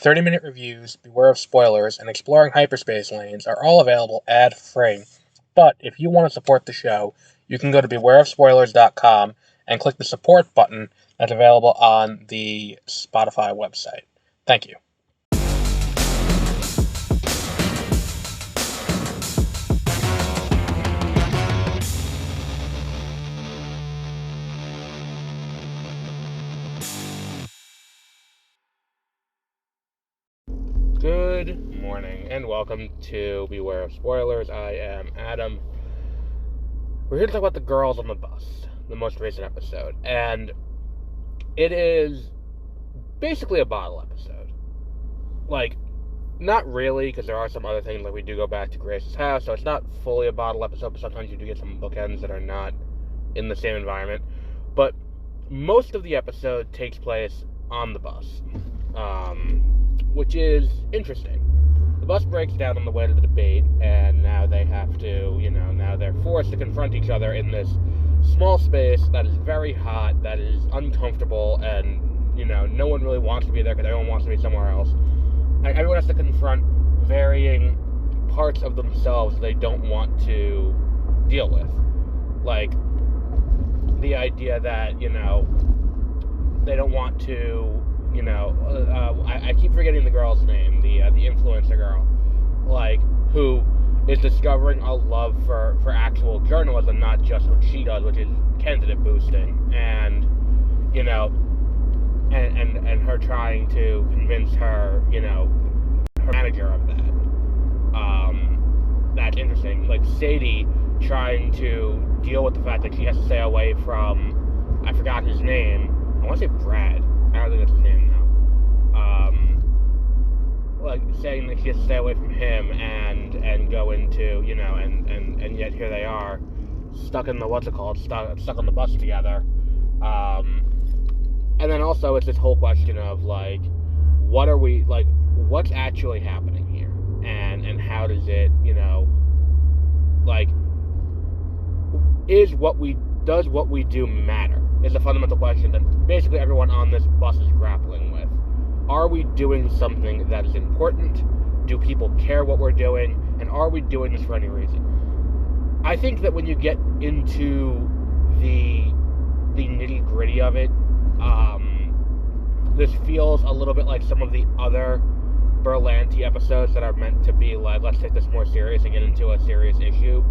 30-minute reviews, Beware of Spoilers, and Exploring Hyperspace Lanes are all available ad-free. But if you want to support the show, you can go to bewareofspoilers.com and click the support button that's available on the Spotify website. Thank you. Good morning, and welcome to Beware of Spoilers. I am Adam. We're here to talk about the girls on the bus, the most recent episode, and it is basically a bottle episode. Like, not really, because there are some other things, like we do go back to Grace's house, so it's not fully a bottle episode, but sometimes you do get some bookends that are not in the same environment. But most of the episode takes place on the bus, which is interesting. The bus breaks down on the way to the debate, and now they have to, now they're forced to confront each other in this small space that is very hot, that is uncomfortable, and, no one really wants to be there because everyone wants to be somewhere else. And everyone has to confront varying parts of themselves they don't want to deal with. Like, the idea that, they don't want to, I keep forgetting the girl's name, the influencer girl, who is discovering a love for actual journalism, not just what she does, which is candidate boosting, and, and her trying to convince her, her manager of that. That's interesting. Like, Sadie trying to deal with the fact that she has to stay away from, I forgot his name, I want to say Brad, I don't think that's his name now. Saying that she has to stay away from him and go into, and yet here they are, stuck in the, stuck on the bus together. And then also it's this whole question of, what's actually happening here? And how does it, does what we do matter? Is a fundamental question that basically everyone on this bus is grappling with. Are we doing something that is important? Do people care what we're doing? And are we doing this for any reason? I think that when you get into the nitty-gritty of it, this feels a little bit like some of the other Berlanti episodes that are meant to be like, let's take this more serious and get into a serious issue.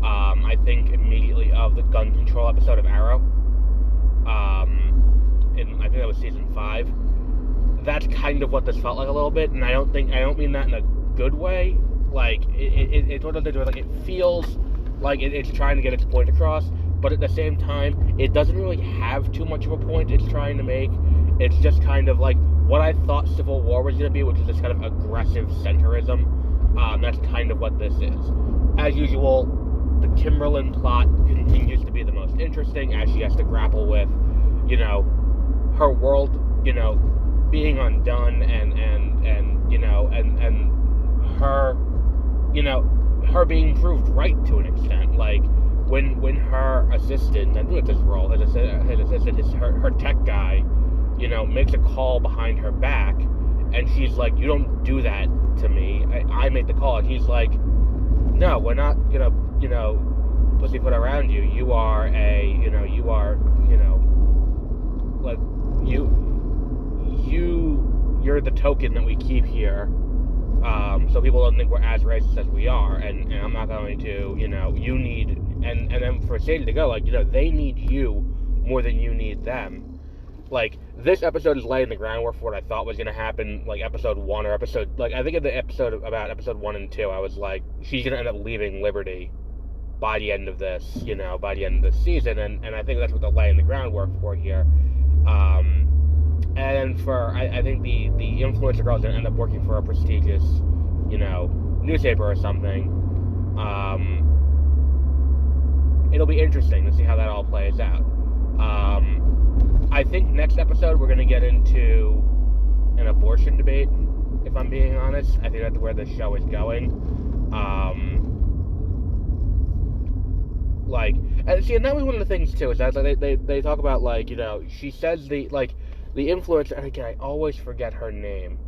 I think immediately of the gun control episode of Arrow. I think that was season 5. That's kind of what this felt like a little bit, and I don't mean that in a good way. It's one of those things where, it feels like it's trying to get its point across, but at the same time, it doesn't really have too much of a point it's trying to make. It's just kind of like what I thought Civil War was going to be, which is this kind of aggressive centrism. That's kind of what this is. As usual, the Kimberlin plot continues to be the most interesting, as she has to grapple with, her world, being undone, and her, her being proved right to an extent. Like, when her assistant, I think it's his role, his assistant, her tech guy, makes a call behind her back, and she's like, you don't do that to me, I made the call, and he's like, no, we're not gonna, pussyfoot around you, you're the token that we keep here, so people don't think we're as racist as we are, and I'm not going to, you need, and then for Sadie to go, they need you more than you need them. This episode is laying the groundwork for what I thought was going to happen, episode 1 or episode, I think in the episode about episode 1 and 2, I was like, she's going to end up leaving Liberty by the end of this, by the end of this season, and I think that's what they're laying the groundwork for here. And I think the influencer girl's going to end up working for a prestigious, newspaper or something. It'll be interesting to see how that all plays out. I think next episode we're going to get into an abortion debate, if I'm being honest. I think that's where the show is going. And see, and that was one of the things too, is that they talk about, she says the influencer, and again, I always forget her name.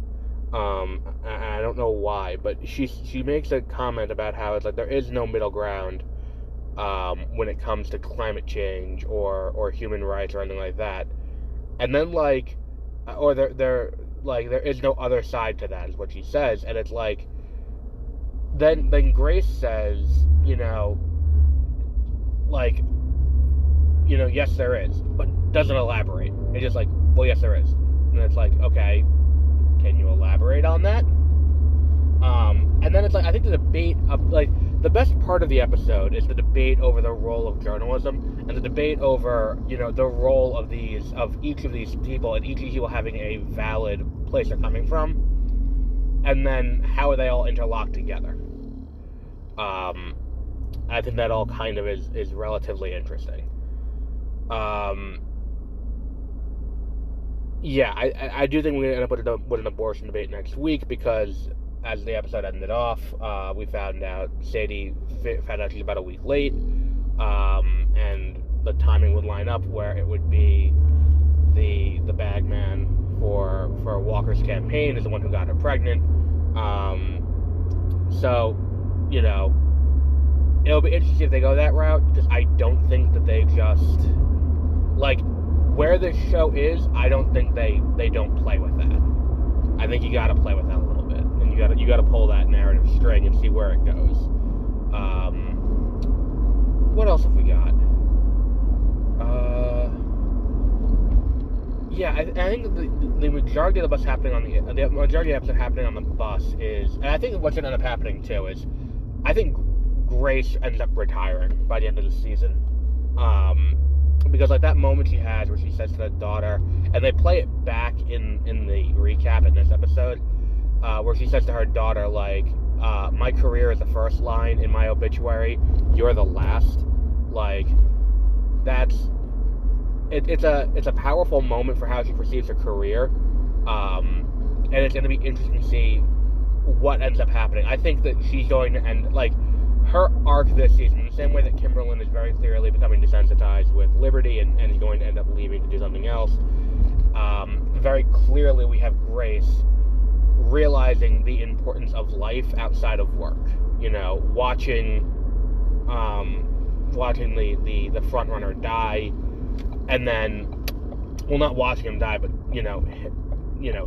I don't know why, but she makes a comment about how it's like there is no middle ground when it comes to climate change or human rights or anything like that. And then like, or there is no other side to that, is what she says, and it's like, then Grace says, like, yes there is, but doesn't elaborate. It's just like, well, yes there is, and it's like, okay, can you elaborate on that? And then it's like, I think the debate of, like, the best part of the episode is the debate over the role of journalism and the debate over, the role of each of these people and each of these people having a valid place they're coming from, and then how they all interlock together. I think that all kind of is relatively interesting. Yeah, I do think we're going to end up with an abortion debate next week, because as the episode ended off, we found out Sadie found out she's about a week late, and the timing would line up where it would be the bag man for Walker's campaign is the one who got her pregnant. So, it'll be interesting if they go that route, because I don't think that they just, like, where this show is, I don't think they don't play with that. I think you gotta play with that a little bit, and you gotta pull that narrative string and see where it goes. What else have we got? Yeah, I think the majority of the bus happening on the majority of the episode happening on the bus is, and I think what's going to end up happening too is, I think Grace ends up retiring by the end of the season, because like that moment she has where she says to the daughter, and they play it back in the recap in this episode, where she says to her daughter, like, my career is the first line in my obituary, you're the last. Like, it's a powerful moment for how she perceives her career, and it's going to be interesting to see what ends up happening. I think that she's going to end, like, her arc this season, in the same way that Kimberlyn is very clearly becoming desensitized with Liberty and is going to end up leaving to do something else. Very clearly we have Grace realizing the importance of life outside of work. Watching the front runner die, and then, well, not watching him die, but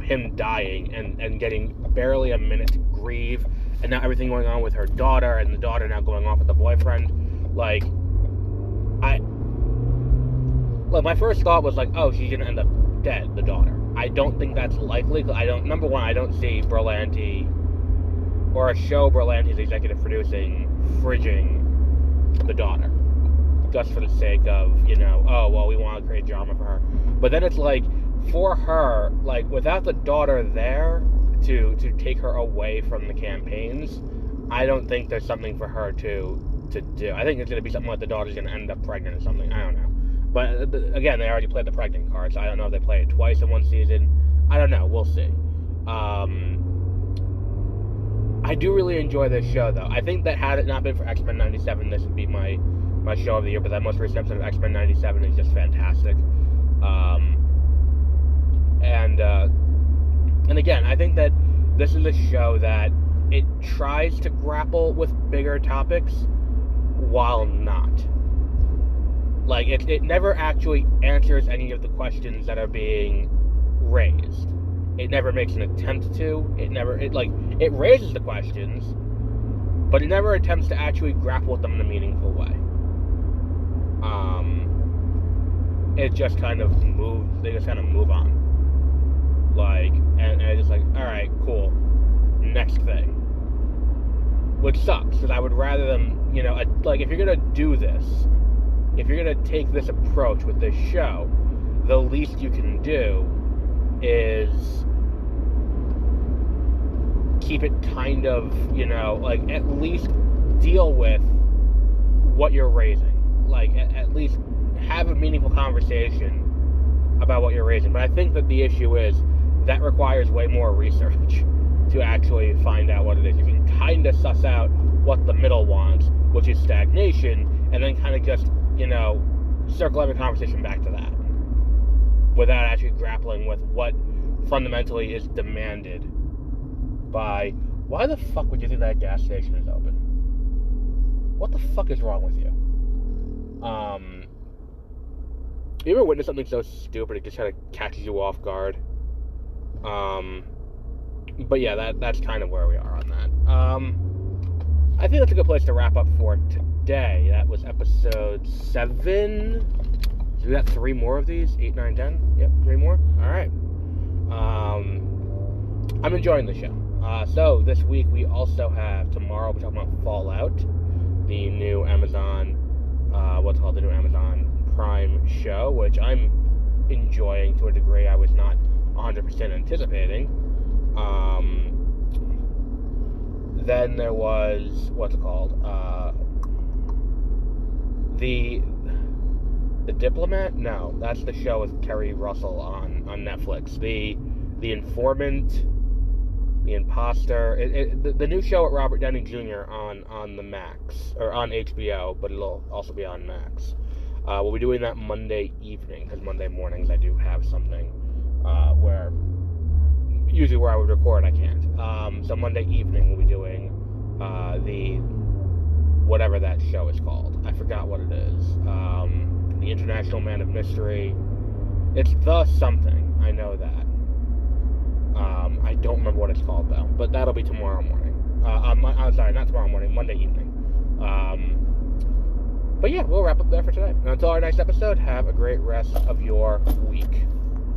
him dying and getting barely a minute to grieve, and now everything going on with her daughter, and the daughter now going off with the boyfriend. Like, my first thought was like, oh, she's gonna end up dead, the daughter. I don't think that's likely. Number one, I don't see Berlanti, or a show Berlanti's executive producing, fridging the daughter, just for the sake of, oh, well, we want to create drama for her. But then it's like, for her, like, without the daughter there to take her away from the campaigns, I don't think there's something for her to do. I think it's going to be something like the daughter's going to end up pregnant or something. I don't know. But, again, they already played the pregnant card, so I don't know if they play it twice in one season. I don't know. We'll see. I do really enjoy this show, though. I think that had it not been for X-Men 97, this would be my show of the year, but that most recent episode of X-Men 97 is just fantastic. And again, I think that this is a show that it tries to grapple with bigger topics while not. Like, it never actually answers any of the questions that are being raised. It never makes an attempt to. It raises the questions, but it never attempts to actually grapple with them in a meaningful way. It just kind of they just kind of move on. Like, and it's just like, alright, cool, next thing. Which sucks, because I would rather them, like, if you're gonna do this, if you're gonna take this approach with this show, the least you can do is keep it kind of, like, at least deal with what you're raising. Like, at least have a meaningful conversation about what you're raising. But I think that the issue is that requires way more research to actually find out what it is. You can kind of suss out what the middle wants, which is stagnation, and then kind of just, circle every conversation back to that, without actually grappling with what fundamentally is demanded by, why the fuck would you think that gas station is open? What the fuck is wrong with you? You ever witness something so stupid it just kind of catches you off guard? But yeah, that's kind of where we are on that. I think that's a good place to wrap up for today. That was episode 7. So we got 3 more of these? 8, 9, 10? Yep, 3 more? Alright. I'm enjoying the show. So this week we also have, tomorrow we're talking about Fallout, the new Amazon, the new Amazon Prime show, which I'm enjoying to a degree I was not 100% anticipating. Then there was, The Diplomat? No, that's the show with Kerry Russell on Netflix. The Informant, The Imposter, the new show with Robert Downey Jr. on the Max, or on HBO, but it'll also be on Max. We'll be doing that Monday evening, because Monday mornings I do have something where I would record, I can't. So Monday evening we'll be doing the whatever that show is called. I forgot what it is. The International Man of Mystery. It's the something. I know that. I don't remember what it's called though. But that'll be tomorrow morning. I'm sorry, not tomorrow morning. Monday evening. But yeah, we'll wrap up there for today. And until our next episode, have a great rest of your week.